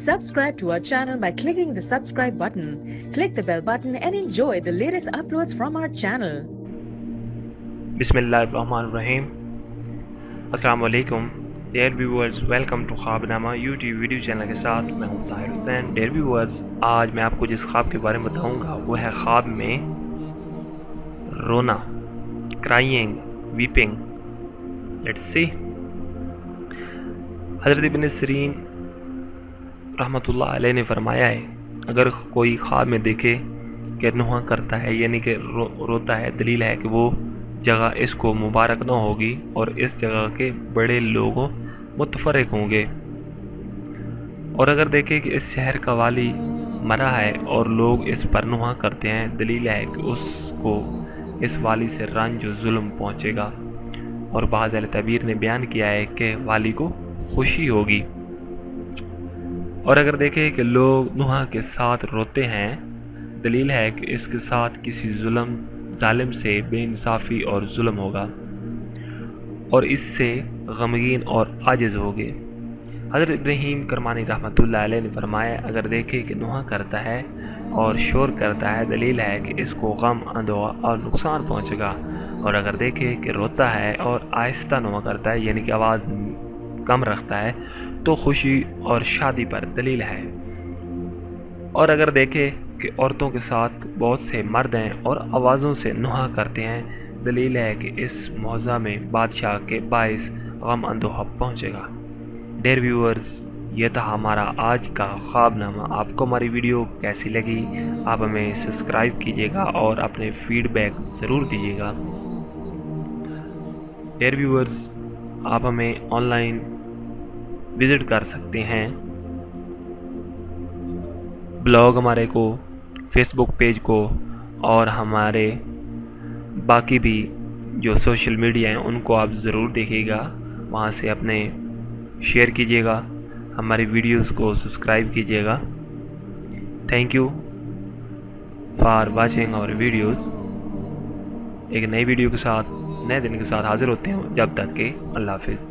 Subscribe to our channel by clicking the subscribe button. Click the bell button and enjoy the latest uploads from our channel. बिस्मिल्लाहिर्रहमानिर्रहीम। अस्सलाम वालेकुम dear viewers, welcome to Khwabnama YouTube video channel के साथ मैं हूं Tahir Hussain. Dear viewers, आज मैं आपको जिस ख्वाब के बारे में बताऊंगा वो है ख्वाब में रोना, क्राइंग, वीपिंग। Let's see. हज़रत इब्न सिरीन रहमतुल्लाह अलैह ने फरमाया है, अगर कोई ख्वाब में देखे कि नुहा करता है यानी कि रोता है, दलील है कि वो जगह इसको मुबारक न होगी और इस जगह के बड़े लोग मुतफरक होंगे। और अगर देखे कि इस शहर का वाली मरा है और लोग इस पर नुहा करते हैं, दलील है कि उसको इस वाली से रंज और जुल्म पहुँचेगा। और बाज़ अहले तबीर ने बयान किया है कि वाली को खुशी होगी। और अगर देखें कि लोग नुहा के साथ रोते हैं, दलील है कि इसके साथ किसी जालिम से बेइंसाफ़ी और जुल्म होगा और इससे गमगीन और आजिज़ होगे। हज़रत इब्राहीम करमानी रहमतुल्लाह अलैह ने फरमाया, अगर देखे कि नुहा करता है और शोर करता है, दलील है कि इसको गम, अंधोआ और नुकसान पहुँचेगा। और अगर देखे कि रोता है और आहिस्ता नुहा करता है यानी कि आवाज़ कम रखता है, तो खुशी और शादी पर दलील है। और अगर देखे कि औरतों के साथ बहुत से मर्द हैं और आवाज़ों से नुहा करते हैं, दलील है कि इस मौज़ा में बादशाह के बाइस गम अंदोहा पहुँचेगा। डियर व्यूअर्स, ये था हमारा आज का ख्वाबनामा। आपको हमारी वीडियो कैसी लगी, आप हमें सब्सक्राइब कीजिएगा और अपने फीडबैक ज़रूर दीजिएगा। डियर व्यूअर्स, आप हमें ऑनलाइन विज़िट कर सकते हैं, ब्लॉग हमारे को, फेसबुक पेज को और हमारे बाकी भी जो सोशल मीडिया हैं उनको आप ज़रूर देखिएगा। वहाँ से अपने शेयर कीजिएगा, हमारी वीडियोस को सब्सक्राइब कीजिएगा। Thank you for watching our videos. एक नई वीडियो के साथ, नए दिन के साथ हाज़िर होते हैं। जब तक के अल्लाह हाफ़िज़।